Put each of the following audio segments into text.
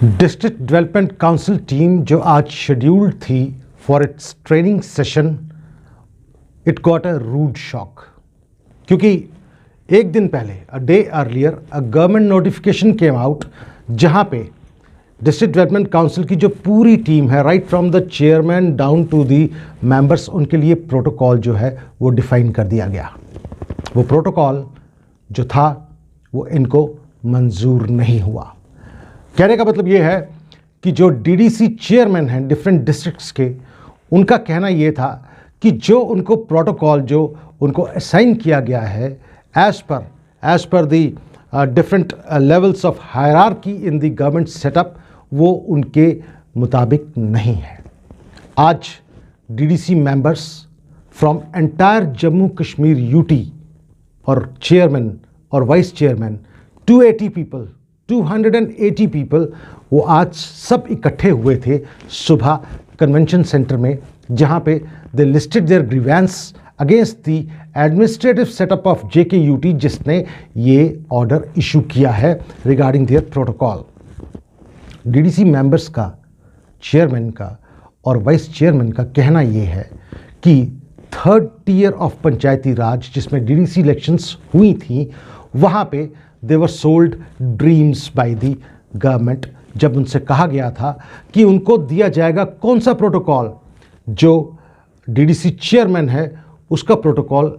District development council team जो आज scheduled थी for its training session, it got a rude shock, क्योंकि एक दिन पहले a day earlier a government notification came out जहां पे डिस्ट्रिक्ट डेवलपमेंट काउंसिल की जो पूरी टीम है, right from the chairman down to the members, उनके लिए प्रोटोकॉल जो है वो डिफाइन कर दिया गया। वो प्रोटोकॉल जो था वो इनको मंजूर नहीं हुआ। कहने का मतलब ये है कि जो डीडीसी चेयरमैन हैं डिफरेंट डिस्ट्रिक्ट्स के, उनका कहना ये था कि जो उनको प्रोटोकॉल जो उनको असाइन किया गया है as per the different levels of hierarchy in the government setup, वो उनके मुताबिक नहीं है। आज DDC members from entire Jammu Kashmir UT और चेयरमैन और वाइस चेयरमैन 280 पीपल वो आज सब इकट्ठे हुए थे सुबह कन्वेंशन सेंटर में, जहां पे they listed their grievance against the administrative setup of JKUT, जिसने ये ऑर्डर इशू किया है regarding their protocol. DDC members का, चेयरमैन का और वाइस चेयरमैन का कहना ये है कि थर्ड टियर ऑफ पंचायती राज जिसमें डीडीसी इलेक्शंस हुई थी, वहाँ पे they were sold dreams by the government. जब उनसे कहा गया था कि उनको दिया जाएगा कौन सा प्रोटोकॉल, जो डीडीसी चेयरमैन है उसका प्रोटोकॉल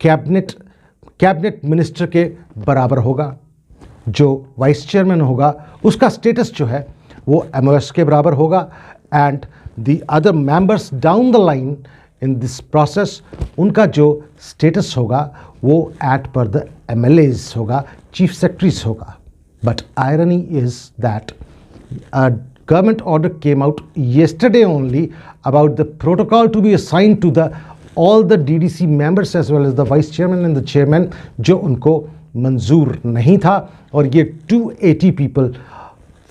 कैबिनेट मिनिस्टर के बराबर होगा, जो वाइस चेयरमैन होगा उसका स्टेटस जो है वो एमओएस के बराबर होगा, and the other members down the line in this process, उनका जो स्टेटस होगा वो एट पर द एमएलएज होगा, चीफ सेक्रेटरीज होगा। But irony is that a government order came out yesterday only about the protocol to be assigned to all the DDC members as well as the vice chairman and the chairman, जो उनको मंजूर नहीं था। और ये 280 people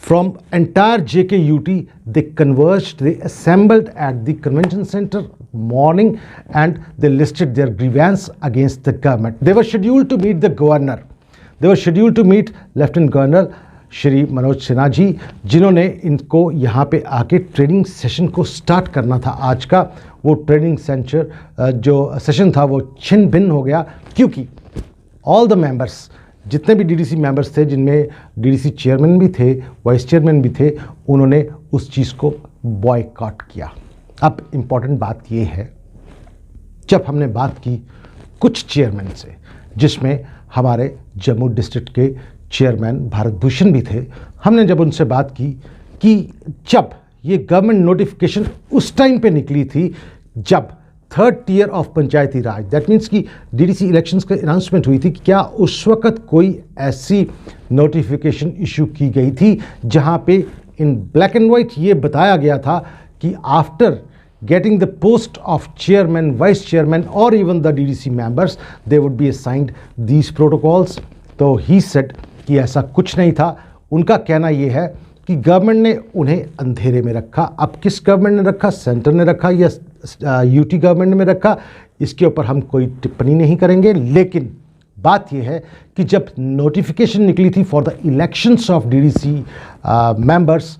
from entire JKUT, they converged, they assembled at the convention center morning and they listed their grievance against the government. They were scheduled to meet the governor. They were scheduled to meet Lieutenant Governor Shri Manoj Sinha जी, जिन्होंने इनको यहाँ पे आके training session को start करना था आज का। वो ट्रेनिंग सेंटर जो सेशन था वो छिन्न भिन्न हो गया, क्योंकि ऑल द मेंबर्स, जितने भी डीडीसी मेंबर्स थे, जिनमें डीडीसी चेयरमैन भी थे, वाइस चेयरमैन भी थे, उन्होंने उस चीज़ को बॉयकॉट किया। अब इम्पॉर्टेंट बात ये है, जब हमने बात की कुछ चेयरमैन से, जिसमें हमारे जम्मू डिस्ट्रिक्ट के चेयरमैन भारत भूषण भी थे, हमने जब उनसे बात की कि जब ये गवर्नमेंट नोटिफिकेशन उस टाइम पे निकली थी जब third tier of Panchayati Raj, that means कि डीडीसी इलेक्शंस का अनाउंसमेंट हुई थी, कि क्या उस वक्त कोई ऐसी नोटिफिकेशन इशू की गई थी जहां पे इन ब्लैक एंड वाइट ये बताया गया था कि after getting the post of chairman, vice chairman or even the DDC members, they would be assigned these protocols. तो he said कि ऐसा कुछ नहीं था। उनका कहना ये है कि गवर्नमेंट ने उन्हें अंधेरे में रखा। अब किस गवर्नमेंट ने रखा, सेंटर ने रखा या यूटी गवर्नमेंट में रखा, इसके ऊपर हम कोई टिप्पणी नहीं करेंगे। लेकिन बात यह है कि जब नोटिफिकेशन निकली थी for the elections of DDC members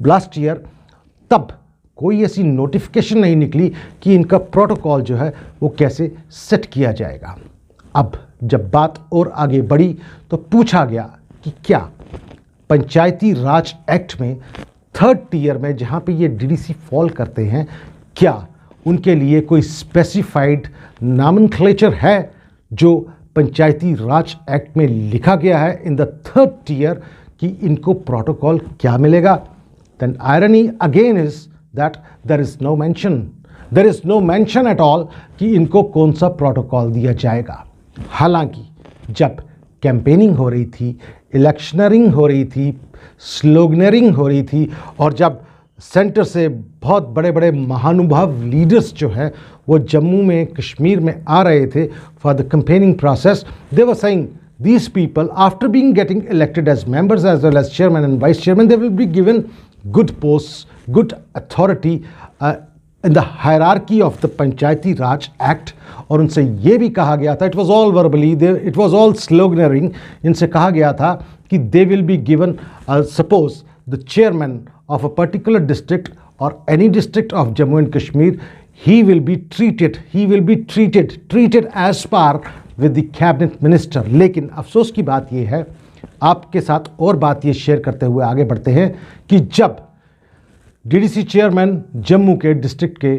last year, तब कोई ऐसी नोटिफिकेशन नहीं निकली कि इनका प्रोटोकॉल जो है वो कैसे सेट किया जाएगा। अब जब बात और आगे बढ़ी तो पूछा गया कि क्या पंचायती राज एक्ट में थर्ड टियर में जहाँ पे ये डीडीसी फॉल करते हैं, क्या उनके लिए कोई स्पेसिफाइड नॉमेनक्लेचर है जो पंचायती राज एक्ट में लिखा गया है इन द थर्ड टियर कि इनको प्रोटोकॉल क्या मिलेगा? Then irony again is that there is no mention at all कि इनको कौन सा प्रोटोकॉल दिया जाएगा। हालांकि जब कैंपेनिंग हो रही थी, इलेक्शनरिंग हो रही थी, स्लोगनरिंग हो रही थी, और जब सेंटर से बहुत बड़े बड़े महानुभाव लीडर्स जो हैं वो जम्मू में, कश्मीर में आ रहे थे for the campaigning process, they were saying these people after getting elected as members as well as chairman and vice chairman, they will be given good posts, good authority in the hierarchy of the Panchayati Raj Act। और उनसे ये भी कहा गया था, it was all verbally, it was all sloganeering, इनसे कहा गया था कि they will be given, suppose the chairman of a particular district और any district of Jammu and Kashmir, he will be treated as par with the cabinet minister. लेकिन अफसोस की बात यह है, आपके साथ और बात ये शेयर करते हुए आगे बढ़ते हैं कि जब डीडीसी चेयरमैन जम्मू के डिस्ट्रिक्ट के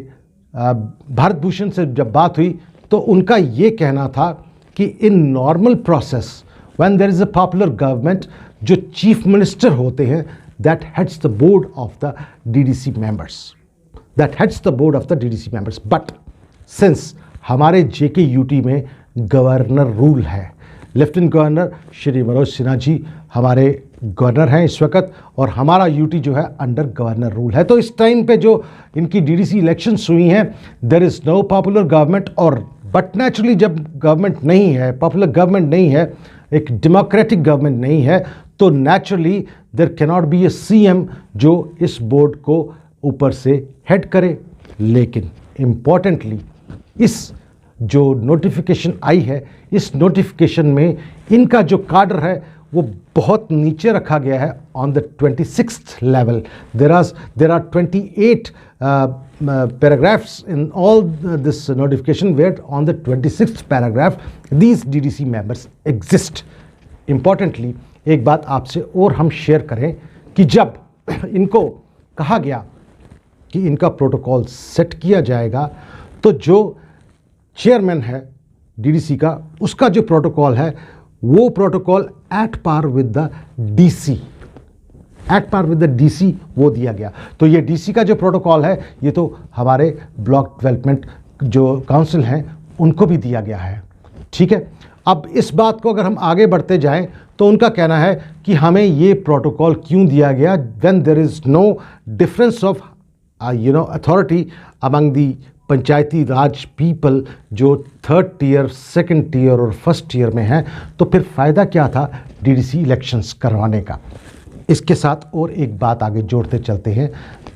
भारत भूषण से जब बात हुई तो उनका ये कहना था कि in normal process when there is a popular government, जो चीफ मिनिस्टर होते हैं that heads the board of the DDC members, but since हमारे जेके यूटी में गवर्नर रूल है, लेफ्टिनेंट गवर्नर श्री मनोज सिन्हा जी हमारे गवर्नर हैं इस वक्त, और हमारा यूटी जो है अंडर गवर्नर रूल है। तो इस टाइम पे जो इनकी डीडीसी इलेक्शंस हुई हैं, there is no popular government, और बट नेचुरली जब गवर्नमेंट नहीं है, पॉपुलर गवर्नमेंट नहीं है, एक डेमोक्रेटिक गवर्नमेंट नहीं है, तो naturally there can not be a CM जो इस बोर्ड को ऊपर से हेड करे। लेकिन इम्पॉर्टेंटली इस जो नोटिफिकेशन आई है, इस नोटिफिकेशन में इनका जो काडर है वो बहुत नीचे रखा गया है, on the 26th level. There are 28 paragraphs in all this notification, where on the 26th paragraph these DDC members exist. Importantly, एक बात आपसे और हम शेयर करें कि जब इनको कहा गया कि इनका प्रोटोकॉल सेट किया जाएगा, तो जो चेयरमैन है डीडीसी का, उसका जो प्रोटोकॉल है वो protocol at par with the DC वो दिया गया। तो ये डीसी का जो प्रोटोकॉल है ये तो हमारे ब्लॉक डेवलपमेंट जो काउंसिल हैं उनको भी दिया गया है। ठीक है, अब इस बात को अगर हम आगे बढ़ते जाएं तो उनका कहना है कि हमें ये प्रोटोकॉल क्यों दिया गया, when there is no difference of authority among the Panchayati Raj people जो थर्ड टीयर, सेकंड टीयर और फर्स्ट टीयर में हैं, तो फिर फ़ायदा क्या था डीडीसी इलेक्शंस करवाने का। इसके साथ और एक बात आगे जोड़ते चलते हैं,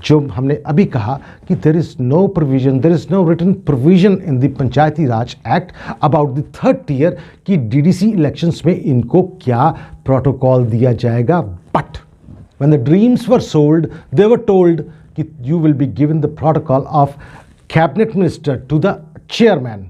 जो हमने अभी कहा कि there is no written provision in the panchayati raj act about the third tier कि डीडीसी इलेक्शंस में इनको क्या प्रोटोकॉल दिया जाएगा। But when the dreams were sold, they were told कि you will be given the protocol of cabinet minister to the chairman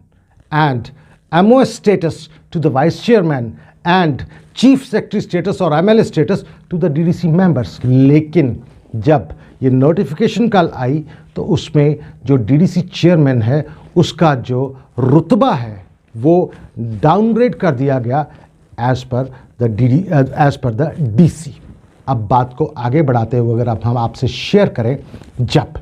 and MOS status to the vice chairman and chief secretary status और MLA status to the DDC members। लेकिन जब ये notification कल आई तो उसमें जो DDC chairman है उसका जो रुतबा है वो डाउनग्रेड कर दिया गया एज पर द डीसी। अब बात को आगे बढ़ाते हुए अगर अब हम आपसे शेयर करें, जब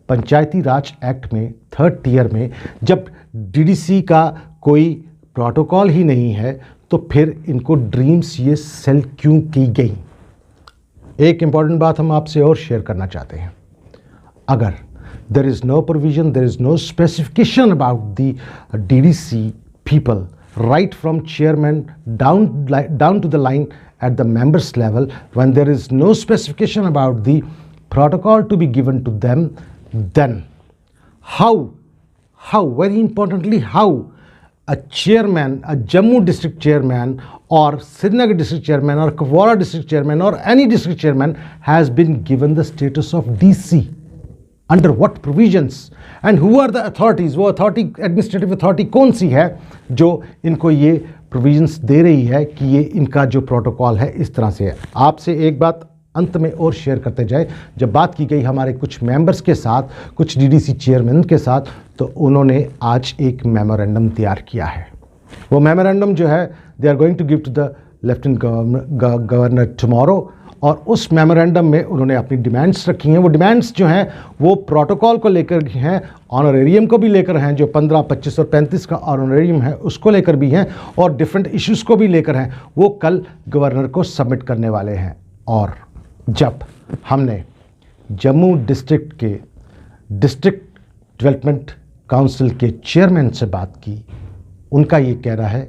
पंचायती राज एक्ट में थर्ड टीयर में जब डीडीसी का कोई प्रोटोकॉल ही नहीं है, तो फिर इनको ड्रीम्स ये सेल क्यों की गई। एक इम्पॉर्टेंट बात हम आपसे और शेयर करना चाहते हैं, अगर there is no provision, there is no specification about the DDC people right from chairman down to the line at the members level, when there is no specification about the protocol to be given to them, then how very importantly, how a chairman, a Jammu district chairman or Srinagar district chairman or Kupwara district chairman or any district chairman has been given the status of DC, under what provisions and who are the authorities, वो authority, administrative authority कौन सी है जो इनको ये provisions दे रही है कि ये इनका जो प्रोटोकॉल है इस तरह से है। आपसे एक बात अंत में और शेयर करते जाए, जब बात की गई हमारे कुछ मेंबर्स के साथ, कुछ डीडीसी चेयरमैन के साथ, तो उन्होंने आज एक मेमोरेंडम तैयार किया है। वो मेमोरेंडम जो है they are going to give to the lieutenant governor tomorrow, और उस मेमोरेंडम में उन्होंने अपनी डिमांड्स रखी हैं। वो डिमांड्स जो हैं वो प्रोटोकॉल को लेकर हैं, ऑनरेरियम को भी लेकर हैं, जो 15, 25 और 35 का ऑनरेरियम है उसको लेकर भी हैं, और डिफरेंट इश्यूज़ को भी लेकर हैं। वो कल गवर्नर को सबमिट करने वाले हैं। और जब हमने जम्मू डिस्ट्रिक्ट के डिस्ट्रिक्ट डेवलपमेंट काउंसिल के चेयरमैन से बात की, उनका ये कहना है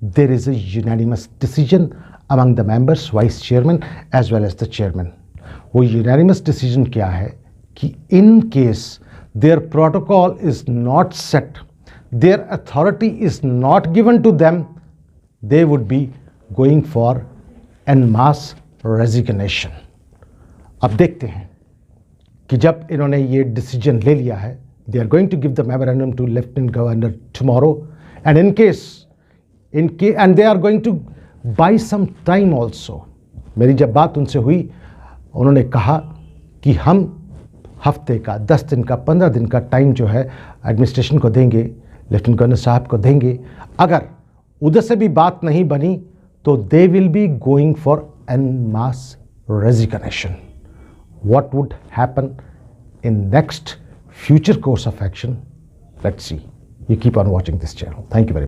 there is a unanimous decision among the members, vice chairman as well as the chairman. वो यूनानिमस डिसीजन क्या है कि in case there protocol is not set, there authority is not given to them, they would be going for an mass resignation. अब देखते हैं कि जब इन्होंने ये डिसीजन ले लिया है, they are going to give the memorandum to lieutenant governor tomorrow, and and they are going to buy some time also. मेरी जब बात उनसे हुई, उन्होंने कहा कि हम हफ्ते का, 10 दिन का, 15 दिन का टाइम जो है एडमिनिस्ट्रेशन को देंगे, लेफ्टिनेंट गवर्नर साहब को देंगे। अगर उधर से भी बात नहीं बनी तो they will be going for an mass resignation. What would happen in next future course of action? Let's see. You keep on watching this channel. Thank you very much.